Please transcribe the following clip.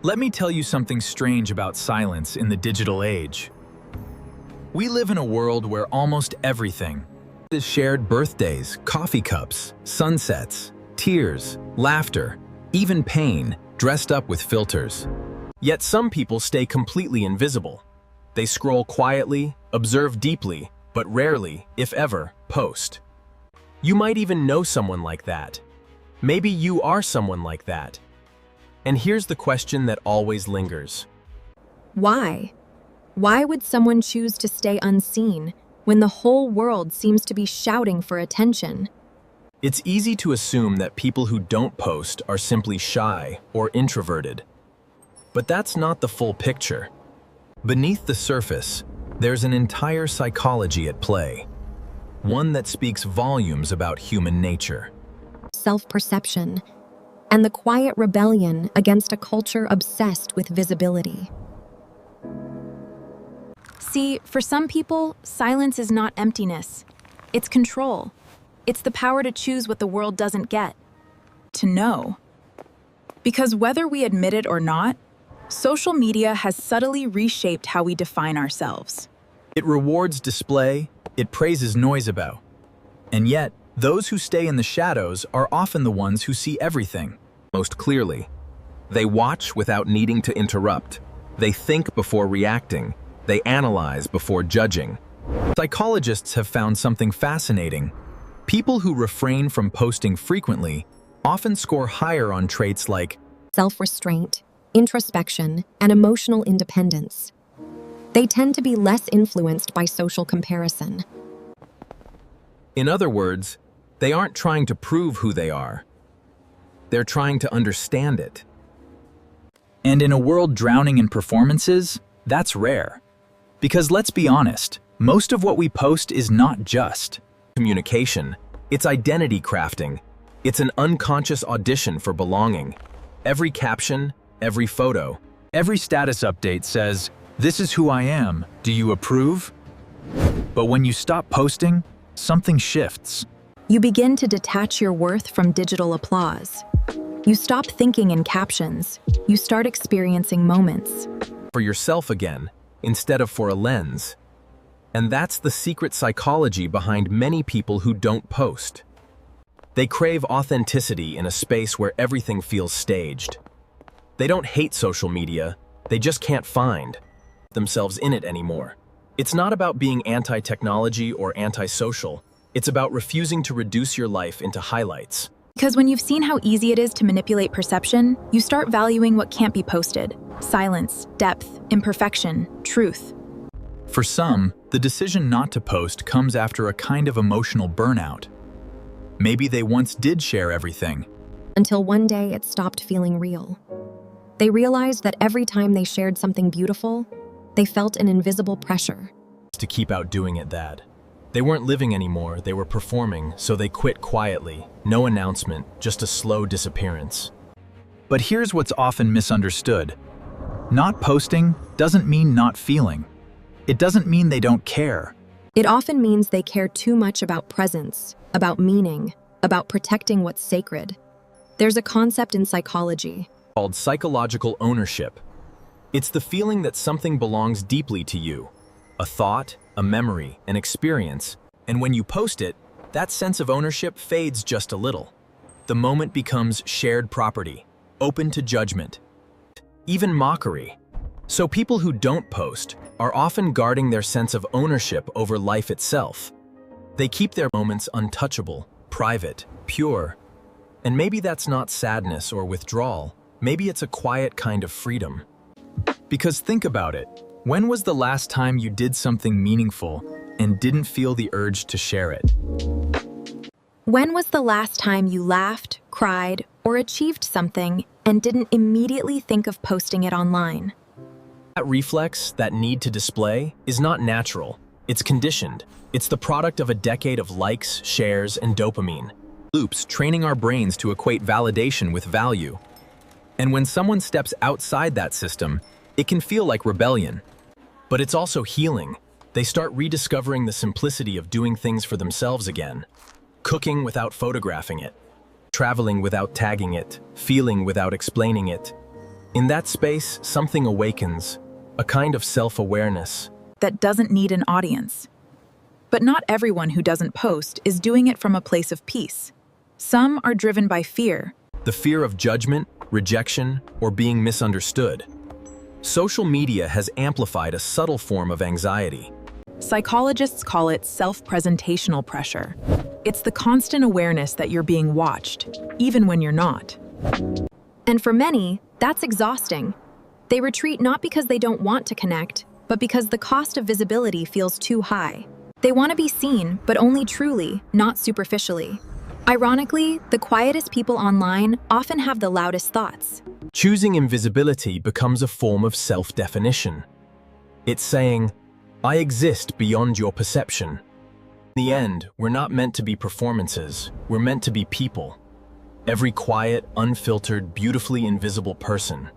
Let me tell you something strange about silence in the digital age. We live in a world where almost everything is shared: birthdays, coffee cups, sunsets, tears, laughter, even pain, dressed up with filters. Yet some people stay completely invisible. They scroll quietly, observe deeply, but rarely, if ever, post. You might even know someone like that. Maybe you are someone like that. And here's the question that always lingers. Why? Why would someone choose to stay unseen when the whole world seems to be shouting for attention? It's easy to assume that people who don't post are simply shy or introverted. But that's not the full picture. Beneath the surface, there's an entire psychology at play, one that speaks volumes about human nature. Self-perception, and the quiet rebellion against a culture obsessed with visibility. See, for some people, silence is not emptiness. It's control. It's the power to choose what the world doesn't get. To know. Because whether we admit it or not, social media has subtly reshaped how we define ourselves. It rewards display, it praises noise about. And yet, those who stay in the shadows are often the ones who see everything most clearly. They watch without needing to interrupt. They think before reacting. They analyze before judging. Psychologists have found something fascinating. People who refrain from posting frequently often score higher on traits like self-restraint, introspection, and emotional independence. They tend to be less influenced by social comparison. In other words, they aren't trying to prove who they are. They're trying to understand it. And in a world drowning in performances, that's rare. Because let's be honest, most of what we post is not just communication. It's identity crafting. It's an unconscious audition for belonging. Every caption, every photo, every status update says, "This is who I am. Do you approve?" But when you stop posting, something shifts. You begin to detach your worth from digital applause. You stop thinking in captions. You start experiencing moments. For yourself again, instead of for a lens. And that's the secret psychology behind many people who don't post. They crave authenticity in a space where everything feels staged. They don't hate social media, they just can't find themselves in it anymore. It's not about being anti-technology or anti-social. It's about refusing to reduce your life into highlights. Because when you've seen how easy it is to manipulate perception, you start valuing what can't be posted. Silence, depth, imperfection, truth. For some, the decision not to post comes after a kind of emotional burnout. Maybe they once did share everything. Until one day it stopped feeling real. They realized that every time they shared something beautiful, they felt an invisible pressure To keep out doing it that. They weren't living anymore, they were performing, so they quit quietly. No announcement, just a slow disappearance. But here's what's often misunderstood. Not posting doesn't mean not feeling. It doesn't mean they don't care. It often means they care too much about presence, about meaning, about protecting what's sacred. There's a concept in psychology Called psychological ownership. It's the feeling that something belongs deeply to you. A thought, a memory, an experience. And when you post it, that sense of ownership fades just a little. The moment becomes shared property, open to judgment, even mockery. So people who don't post are often guarding their sense of ownership over life itself. They keep their moments untouchable, private, pure. And maybe that's not sadness or withdrawal. Maybe it's a quiet kind of freedom. Because think about it. When was the last time you did something meaningful and didn't feel the urge to share it? When was the last time you laughed, cried, or achieved something and didn't immediately think of posting it online? That reflex, that need to display, is not natural. It's conditioned. It's the product of a decade of likes, shares, and dopamine. Loops training our brains to equate validation with value. And when someone steps outside that system, it can feel like rebellion. But it's also healing. They start rediscovering the simplicity of doing things for themselves again. Cooking without photographing it. Traveling without tagging it. Feeling without explaining it. In that space, something awakens, a kind of self-awareness. That doesn't need an audience. But not everyone who doesn't post is doing it from a place of peace. Some are driven by fear. The fear of judgment, rejection, or being misunderstood. Social media has amplified a subtle form of anxiety. Psychologists call it self-presentational pressure. It's the constant awareness that you're being watched, even when you're not. And for many, that's exhausting. They retreat not because they don't want to connect, but because the cost of visibility feels too high. They want to be seen, but only truly, not superficially. Ironically, the quietest people online often have the loudest thoughts. Choosing invisibility becomes a form of self-definition. It's saying, I exist beyond your perception. In the end, we're not meant to be performances, we're meant to be people. Every quiet, unfiltered, beautifully invisible person